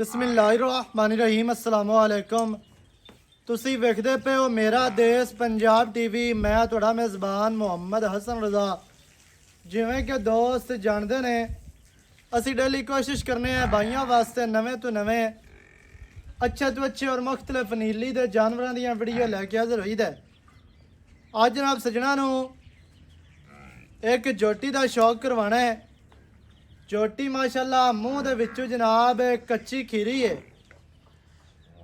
बिस्मिल्लाहिर्रहमानिर्रहीम अस्सलामु अलैकुम। तुसी वेखदे पे हो मेरा देश पंजाब टीवी। मैं तुहाड़ा मेज़बान मुहम्मद हसन रज़ा। जिवें कि दोस्त जानते ने असी डेली कोशिश करने हैं भाइयों वास्ते नवे तो नवे अच्छे तो अच्छे और मुख्तलिफ नीली दे जानवरों दी वीडियो लैके हाज़र होई दे। अज जनाब सजना नू एक जोटी का शौक करवाना है। जोटी माशाल्लाह मूँह दे विचों जनाब कच्ची खीरी है।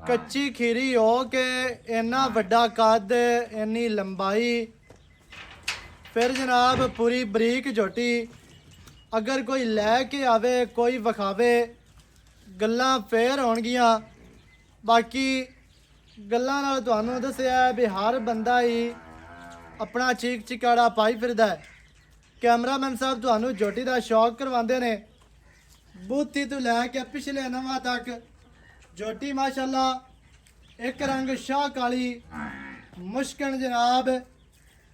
कच्ची खीरी हो के इन्ना वड्डा कद इन्नी लंबाई, फिर जनाब पूरी बरीक जोटी। अगर कोई लैके आवे कोई विखावे गल्लां फेर होणगियां। बाकी गल्लां नाल तुहानूं दस्सिआ भी हर बंदा ही अपना चीक चिकाड़ा पाई फिरदा है। कैमरामैन साहब तुहानूं जोटी का शौक करवाते ने बूथी तो लैके पिछले नवा तक। जोटी माशाल्लाह एक रंग शाह काली मुश्किल जनाब,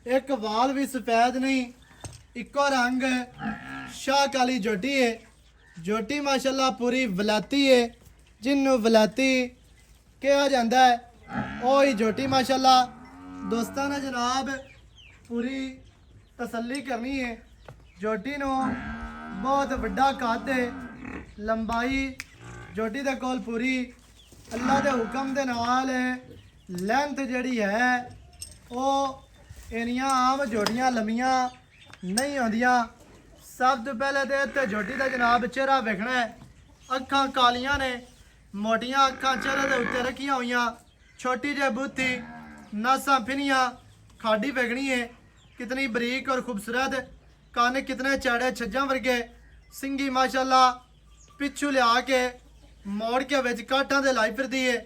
एक वाल भी सफेद नहीं, इको रंग शाह काली जोटी है। जोटी माशाल्लाह पूरी वलाती है, जिन्हों वलाती कहा जाता है वो ही जोटी माशाल्लाह। दोस्तों ने जनाब पूरी तसल्ली करनी है। जोटी नूं बहुत वड्डा कद है, लंबाई जोटी दे कोल पूरी अल्लाह के हुक्म दे नाल लेंथ जिहड़ी है वो इन्नियां आम जोड़ियां लम्मियां नहीं होंदियां। सब तो पहले तो इत्थे जोटी का जनाब चेहरा वेखना है। अखां कालियां ने, मोटियां अखां चेहरे के उत्ते रखियां हुई, छोटी जी बूथी, नासां फिनियां, खाडी वेखनी है कितनी बरीक और खूबसूरत। कान कितने चौड़े छज्जां वर्गे, सिंगी माशाल्लाह पिछू लिया के मोड़ के विच काठां दे लाई फिरदी है।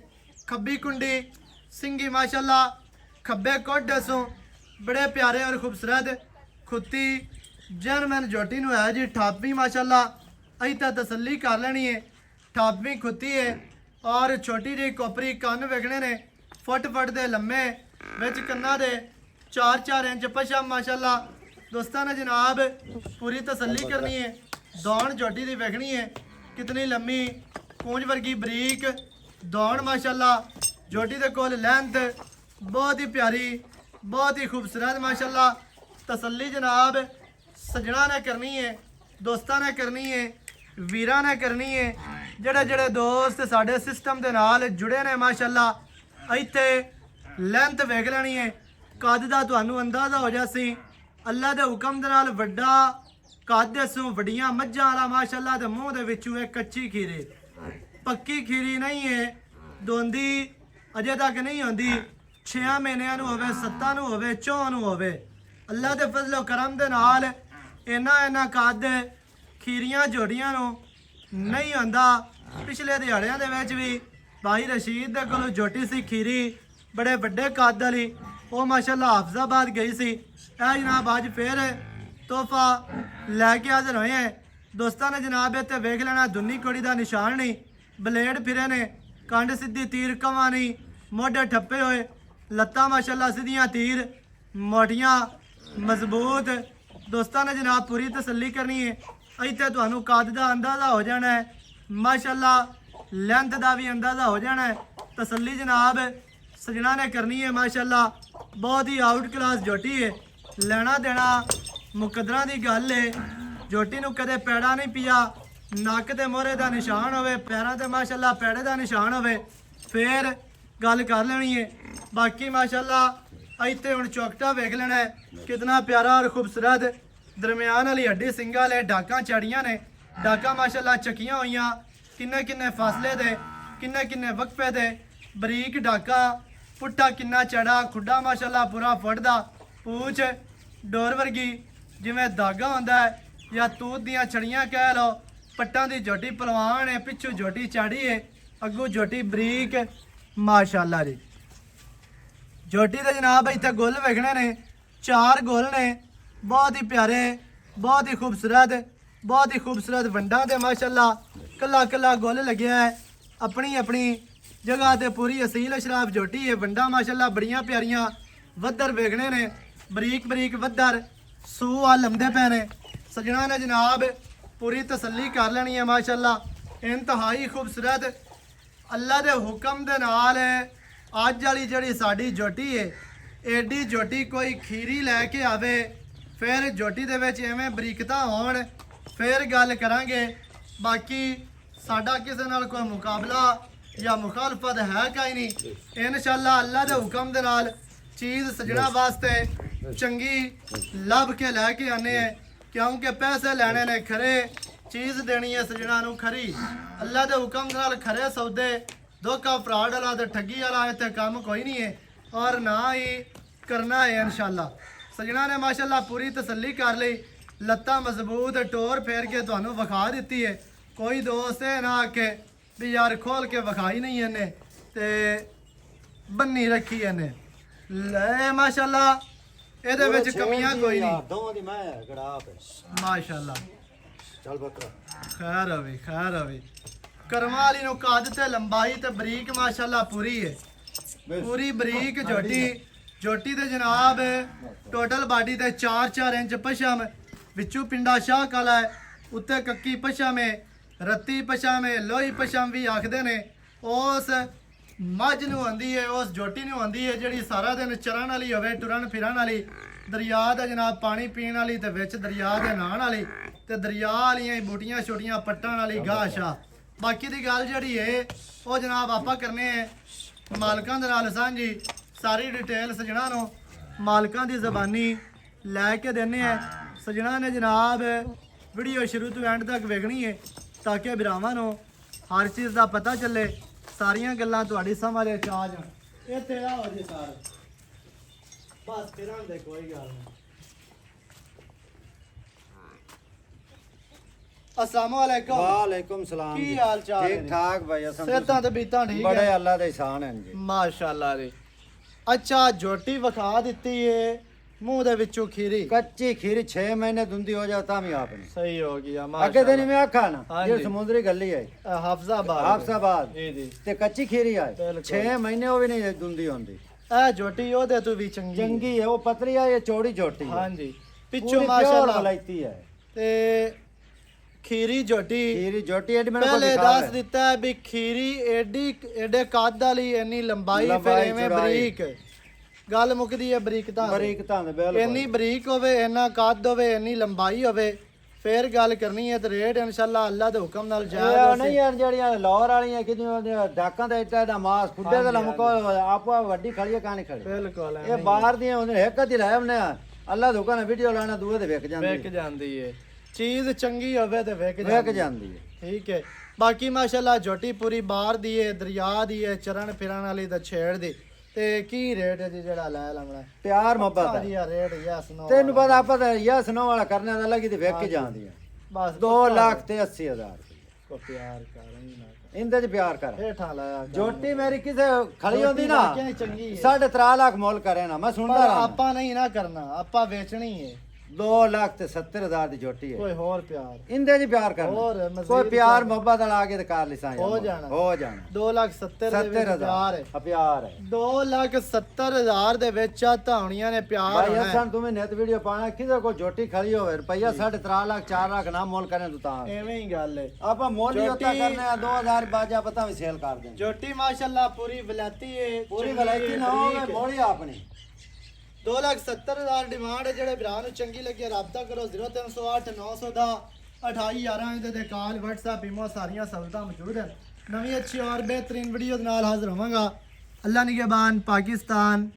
खब्बी कुंडी सिंगी माशाल्लाह, खब्बे कोडे सो बड़े प्यारे और खूबसूरत खुत्ती जैनमैन जोटी नूं है जी। ठापी माशाल्लाह अहीं तां तसल्ली कर लेनी है, ठापी खुत्ती है और छोटी जी कोपरी कन वेखने ने फुट फुट दे लम्मे, विच कन्ना दे 4-4 इंच पछम माशाल्लाह। दोस्तों ने जनाब पूरी तसल्ली करनी है। दौड़ जोटी की वेखनी है कितनी लम्मी, कूंज वर्गी बरीक दौड़ माशाल्लाह। जोटी के कोल लेंथ बहुत ही प्यारी, बहुत ही खूबसूरत माशाल्लाह। तसल्ली जनाब सजना ने करनी है, दोस्तों ने करनी है, वीरां ने करनी है। जेड़े जेड़े दोस्त साडे सिस्टम के नाल जुड़े ने माशाल्लाह इत्थे लेंथ वेख लेनी है। कद का तुहानूं अंदाज़ा हो जासी। अल्लाह के हुक्म दे नाल वड्डा कद सो वड्डियां मज्जां वाला माशाल्लाह। ते मूँह दे विचों एक कच्ची खीरी, पक्की खीरी नहीं है, दोंदी अजे तक नहीं होंदी। 6 महीनों नूं होवे, 7 नूं होवे, 4 नूं होवे। अल्लाह के फजलो करम दे नाल इन्ना कद खीरियां जोड़ियां नूं नहीं होंदा। पिछले दिहाड़ियां दे विच भी भाई रशीद दे कोलों जोटी सी खीरी बड़े वड्डे कद वाली, वो माशाल्लाह हाफजाबाद गई सी। जनाब अज फिर तोहफा लैके हाजिर होए हैं। दोस्तों ने जनाब इत्थे वेख लेना दुन्नी कोड़ी का निशान नहीं, ब्लेड फिरे ने, कंड सीधी तीर कवा नहीं, मोढे ठप्पे हुए, लत्तां माशाल्लाह सीधियां तीर, मोटियां मजबूत। दोस्तों ने जनाब पूरी तसल्ली करनी है। इत्थे तुहानूं कद का अंदाज़ा हो जाना है, माशाल्लाह लेंथ का भी अंदाज़ा हो जाना है। तसल्ली जनाब सजना ने करनी है माशाल्लाह। बहुत ही आउट क्लास जोटी है, लेना देना मुकदरा की गल है। जोटी नूं कदे पैड़ा नहीं पिया, नक ते मोहरे का निशान होवे, पैरों ते माशाल्लाह पैड़े का निशान होवे, फिर गल कर लेनी है। बाकी माशाल्लाह इत्थे हुण चौकटा वेख लेना है कितना प्यारा और खूबसूरत। दरम्यान वाली हड्डी सिंगा वाले डाकां चढ़ियां ने, डाकां माशाल्लाह चकियां हुई, किन्ने किन्ने फासले दे, किन्ने किन्ने वक्फे दे, बरीक डाका, पुट्ठा किन्ना चढ़ा, खुड्डा माशाल्लाह पूरा फुटदा, पूछ डोर वर्गी जिमें धागा होंदा है या तूत दियां छड़ियां कह लो। पट्टां दी जोटी पलवान है, पिछू जोटी चाड़ी है, अगू जोटी बरीक माशाल्लाह जी। जोटी दे जनाब इत्थे गुल वेखने ने, 4 गुल ने, बहुत ही प्यारे, बहुत ही खूबसूरत, बहुत ही खूबसूरत वंडा दे माशाल्लाह। कला कला गुल लगे है, अपनी अपनी जगह ते पूरी असील अशराफ जोटी है। वंडा माशाल्लाह बड़ियां प्यारियां, वद्दर वेखने ने बरीक बरीक वद्दर, सूह आ लंबे पे ने। सजना ने जनाब पूरी तसल्ली कर लेनी है माशाल्लाह। ਇੰਤਹਾਈ ਖੂਬਸੂਰਤ ਅੱਲਾ ਦੇ ਹੁਕਮ ਦੇ ਨਾਲ ਅੱਜ ਵਾਲੀ ਜਿਹੜੀ ਸਾਡੀ ਝੋਟੀ ਹੈ ਐਡੀ ਝੋਟੀ ਕੋਈ ਖੀਰੀ ਲੈ ਕੇ ਆਵੇ ਫਿਰ ਝੋਟੀ ਦੇ ਵਿੱਚ ਐਵੇਂ ਬਰੀਕਤਾ ਹੋਣ ਫਿਰ ਗੱਲ ਕਰਾਂਗੇ। ਬਾਕੀ ਸਾਡਾ ਕਿਸੇ ਨਾਲ ਕੋਈ ਮੁਕਾਬਲਾ ਜਾਂ ਮੁਖਾਲਫਤ ਹੈ ਕਾਈ ਨਹੀਂ। ਇਨਸ਼ਾਅੱਲਾ ਅੱਲਾ ਦੇ ਹੁਕਮ ਦੇ ਨਾਲ ਚੀਜ਼ ਸਜਣਾ ਵਾਸਤੇ ਚੰਗੀ ਲੱਭ ਕੇ ਲੈ ਕੇ ਆਨੇ ਹੈ ਕਿਉਂਕਿ ਪੈਸੇ ਲੈਣੇ ਨੇ ਖਰੇ ਚੀਜ਼ ਦੇਣੀ ਹੈ ਸਜਣਾ ਨੂੰ ਖਰੀ। ਅੱਲਾ ਦੇ ਹੁਕਮ ਦੇ ਨਾਲ ਖਰੇ ਸੌਦੇ ਧੋਖਾ ਫਰਾਡ ਵਾਲਾ ਤੇ ਠੱਗੀ ਵਾਲਾ ਇੱਥੇ ਕੰਮ ਕੋਈ ਨਹੀਂ ਹੈ ਔਰ ਨਾ ਹੀ ਕਰਨਾ ਹੈ ਇਨਸ਼ਾਅੱਲਾ। ਸਜਣਾ ਨੇ ਮਾਸ਼ਾਅੱਲਾ ਪੂਰੀ ਤਸੱਲੀ ਕਰ ਲਈ ਲੱਤਾਂ ਮਜ਼ਬੂਤ ਟੋਰ ਫੇਰ ਕੇ ਤੁਹਾਨੂੰ ਵਿਖਾ ਦਿੱਤੀ ਹੈ। ਕੋਈ ਦੋਸਤ ਇਹ ਨਾ ਆਖੇ ਵੀ ਯਾਰ ਖੋਲ ਕੇ ਵਿਖਾਈ ਨਹੀਂ ਇਹਨੇ ਤੇ ਬੰਨੀ ਰੱਖੀ ਇਹਨੇ ਲੈ ਮਾਸ਼ਾਅੱਲਾ ਇਹਦੇ ਵਿੱਚ ਕਮੀਆਂ ਕੋਈ ਨਹੀਂ। ਦੋਵਾਂ ਦੀ ਮੈਂ ਗੜਾ ਪੇ ਮਾਸ਼ਾਅੱਲਾ ਚੱਲ ਬੱਕਰਾ ਖੈਰ ਹੋਵੇ ਕਰਮਾਂ ਵਾਲੀ ਨੂੰ ਕੱਦ ਤੇ ਲੰਬਾਈ ਤੇ ਬਰੀਕ ਮਾਸ਼ਾਅੱਲਾ ਪੂਰੀ ਹੈ ਪੂਰੀ ਬਰੀਕ ਝੋਟੀ ਦੇ ਜਨਾਬ ਟੋਟਲ ਬਾਡੀ ਤੇ 4-4 ਇੰਚ ਪਸ਼ਮ ਵਿੱਚੋਂ ਪਿੰਡਾ ਸ਼ਾਹ ਕਾਲਾ ਹੈ ਉੱਤੇ ਕੱਕੀ ਪਸ਼ਮ ਹੈ ਰੱਤੀ ਪਸ਼ਮ ਹੈ ਲੋਹੀ ਪਸ਼ਮ ਵੀ ਆਖਦੇ ਨੇ। ਉਸ ਮੱਝ ਨੂੰ ਆਂਦੀ ਹੈ ਉਸ ਝੋਟੀ ਨੂੰ ਆਂਦੀ ਹੈ ਜਿਹੜੀ ਸਾਰਾ ਦਿਨ ਚਰਨ ਵਾਲੀ ਹੋਵੇ ਟੁਰਨ ਫਿਰਨ ਵਾਲੀ ਦਰਿਆ ਦਾ ਜਨਾਬ ਪਾਣੀ ਪੀਣ ਵਾਲੀ ਤੇ ਵਿੱਚ ਦਰਿਆ ਦੇ ਨਹਾਣ ਵਾਲੀ ਤੇ ਦਰਿਆ ਵਾਲੀਆਂ ਹੀ ਬੂਟੀਆਂ ਛੋਟੀਆਂ ਪੱਟਣ ਵਾਲੀ ਗਾਸ਼ਾ। ਬਾਕੀ ਦੀ ਗੱਲ ਜਿਹੜੀ ਹੈ ਉਹ ਜਨਾਬ ਆਪਾਂ ਕਰਨੇ ਹੈ ਮਾਲਕਾਂ ਦੇ ਨਾਲ ਸਾਂਝੀ ਸਾਰੀ ਡਿਟੇਲ ਸਜਣਾ ਨੂੰ ਮਾਲਕਾਂ ਦੀ ਜ਼ਬਾਨੀ ਲੈ ਕੇ ਦੇਣੇ ਆ। ਸਜਣਾ ਨੇ ਜਨਾਬ ਵੀਡੀਓ ਸ਼ੁਰੂ ਤੋਂ ਐਂਡ ਤੱਕ ਵੇਖਣੀ ਹੈ ਤਾਂ ਕਿ ਭਰਾਵਾਂ ਨੂੰ ਹਰ ਚੀਜ਼ ਦਾ ਪਤਾ ਚੱਲੇ ਸਾਰੀਆਂ ਗੱਲਾਂ ਤੁਹਾਡੀ ਸਮਝ ਵਿੱਚ ਆ ਜਾਣ। ਇਹ ਤੇਰਾ ਹੋ ਜੇ ਸਾਰ ਬਸ ਫਿਰਾਂ ਦੇ ਕੋਈ ਗੱਲ ਨਹੀਂ। अस्सलाम वालेकुम। वालेकुम सलाम की जी। हाल चाल है? ठीक ठाक भाई असन सेहतां ते बीतां ठीक बड़े है अल्लाह दे एहसान हैं जी। माशाअल्लाह जी। अच्छा झोटी विखा ਦਿੱਤੀ ਏ ਮੂੰਹ ਦੇ ਵਿੱਚੋਂ ਖੀਰੀ कच्ची खीर 6 महीने धुंधी हो जाता भी आपने सही हो गया अगे माशाअल्लाह। दिन में आखा ना हाँ ये जी। समुद्री गली है हाफजाबाद हाफसाबाद जी जी ते कच्ची खीरी है बिल्कुल। 6 महीने वो भी नहीं धुंधी होंदी ਇਹ ਝੋਟੀ ਉਹਦੇ ਤੋਂ ਵੀ ਚੰਗੀ चंगी है वो पतली है ये चौड़ी छोटी है ਹਾਂਜੀ ਪਿੱਛੋਂ पूरी प्योर ਮਾਸ਼ਾਅल्लाह वलायती है ਤੇ ਖੀਰੀ ਝੋਟੀ खीरी छोटी एडी मैंने को ਪਹਿਲੇ दिखा ਦੱਸ ਦਿੱਤਾ ਹੈ ਵੀ ਖੀਰੀ ਐਡੇ ਕੱਦ ਵਾਲੀ ਇੰਨੀ ਲੰਬਾਈ ਫਿਰ ਲੰਬਾਈ, ਐਵੇਂ ਚੌੜਾਈ। ਬਰੀਕ ਗੱਲ ਮੁੱਕਦੀ ਹੈ ਬਰੀਕਤਾ बारीक तां दे बिल्कुल ਇੰਨੀ ਬਰੀਕ ਹੋਵੇ ਇੰਨਾ ਕੱਦ ਹੋਵੇ ਇੰਨੀ ਲੰਬਾਈ ਹੋਵੇ ਫਿਰ ਗੱਲ ਕਰਨੀ ਹੈ ਤੇ ਰੇਟ ਇਨਸ਼ਾਅੱਲਾ ਅੱਲਾ ਦੇ ਹੁਕਮ ਨਾਲ ਇਹ ਜਾਇਜ਼ ਨਹੀਂ ਯਾਰ ਜਿਹੜੀਆਂ ਲਾਹੌਰ ਵਾਲੀਆਂ ਕਿਦੀਆਂ ਡਾਕਾਂ ਦਾ ਇੱਟਾ ਦਾ ਮਾਸ ਖੁੱਡੇ ਦਾ ਲਮਕੋ ਆਪੋ ਵੱਡੀ ਖੜੀ ਕਾਣੀ ਖੜੀ ਬਿਲਕੁਲ ਇਹ ਬਾਹਰ ਦੀਆਂ ਹੁੰਦੇ ਇੱਕ ਦੀ ਲੈ ਆਉਂਦੇ ਆ ਅੱਲਾ ਦੇ ਹੁਕਮ ਨਾਲ ਵੀਡੀਓ ਲਾਣਾ ਦੂਏ ਤੇ ਵਿਕ ਜਾਂਦੀ ਵਿਕ ਜਾਂਦੀ ਹੈ ਚੀਜ਼ ਚੰਗੀ ਹੋਵੇ ਤੇ ਵਿਕ ਵਿਕ ਜਾਂਦੀ ਹੈ। ਜਾਂਦੀ ਹੈ ਠੀਕ ਹੈ ਬਾਕੀ ਮਾਸ਼ਾਅੱਲਾ ਝੋਟੀ ਪੂਰੀ ਬਾਹਰ ਦੀ ਹੈ ਦਰਿਆ ਦੀ ਹੈ ਚਰਨ ਫਿਰਨ ਵਾਲੀ ਤਾਂ ਛੇੜ ਦੀ ਤੇ ਕੀ ਰੇਟ ਹੈ ਜੀ ਜਿਹੜਾ ਲੈ ਲਾਉਣਾ ਪਿਆਰ ਮੁਹੱਬਤ ਸਾਰੀ ਹੈ ਆ ਰੇਟ ਯਸ ਨੋ ਤੈਨੂੰ ਪਤਾ ਆਪਾਂ ਤਾਂ ਯਸ ਨੋ ਵਾਲਾ ਕਰਨੇ ਦਾ ਲੱਗੀ ਤੇ ਵਿਕ ਜਾਂਦੀ ਹੈ ਬਸ 2 ਲੱਖ ਤੇ 80,000 ਕੋ ਪਿਆਰ ਕਰ ਹੀ ਨਾ ਇੰਦੇ ਚ ਪਿਆਰ ਕਰ ਹੇਠਾਂ ਲਾਇਆ ਕਰ। ਜੋਟੀ ਮੇਰੀ ਕਿਸੇ ਖੜੀ ਹੁੰਦੀ ਨਾ ਵਾਕਿਆ ਹੀ ਚੰਗੀ ਹੈ 3.5 ਲੱਖ ਮੁੱਲ ਕਰੇ ਨਾ ਮੈਂ ਪਰ ਸੁਣਦਾ ਰਹਾਂ ਆਪਾਂ ਨਹੀਂ ਨਾ ਕਰਨਾ ਆਪਾਂ ਵੇਚਣੀ ਹੈ 2 ਲੱਖ ਤੇ 70,000 ਦੀ ਜੋਟੀ ਹੈ ਕੋਈ ਹੋਰ ਪਿਆਰ ਇੰਦੇ ਚ ਪਿਆਰ ਹੋਰ ਕਰਨਾ ਮਜ਼ੀਦ ਕੋਈ ਪਿਆਰ ਪਿਆਰ। ਮੁਹੱਬਤ ਵਾਲਾ ਆ ਕੇ ਤੇ ਕਰ ਲਿਸਾਂ ਹੋ ਜਾਣਾ। ਹੋ ਜਾਣਾ 2,70,000 ਦੇ ਵਿੱਚ ਪਿਆਰ ਹੈ 70,000 ਪਿਆਰ ਹੈ 2,70,000 ਦੇ ਵਿੱਚ ਆ ਧਾਉਣੀਆਂ ਨੇ ਪਿਆਰ ਭਾਈ ਹੋਣਾ ਹੈ। ਅਸਾਂ तुम्हें नेट वीडियो पाना किधर को जोटी खड़ी होवे रुपया 3.5 लाख 4 लाख ना मोल करें तो ता ਐਵੇਂ ਹੀ ਗੱਲ ਹੈ आपा मोल ही होता जोटी- करने 2000 बाजा पता भी सेल कर दें ਝੋਟੀ ਮਾਸ਼ਾਅੱਲਾ ਪੂਰੀ ਵਲਾਤੀ ਹੈ पूरी ਚੰਗੀ वलायती ਹੈ, ना होवे ਬਰੀਕ ਹੈ। मोड़ी अपनी 2,70,000 ਡਿਮਾਂਡ ਹੈ ਜਿਹੜੇ ਭਰਾ ਨੂੰ ਚੰਗੀ ਲੱਗੇ ਰਾਬਤਾ ਕਰੋ 0308 910 2811 ਇਹਦੇ ਤੇ ਕਾਲ WhatsApp ਈਮੋ ਸਾਰੀਆਂ ਸਹੂਲਤਾਂ ਮੌਜੂਦ ਹਨ। ਨਵੀਂ ਅੱਛੀ ਔਰ ਬਿਹਤਰੀਨ ਵੀਡੀਓ ਦੇ ਨਾਲ ਹਾਜ਼ਰ ਹੋਵਾਂਗਾ। ਅੱਲਾ ਨਿਗਹਿਬਾਨ ਪਾਕਿਸਤਾਨ।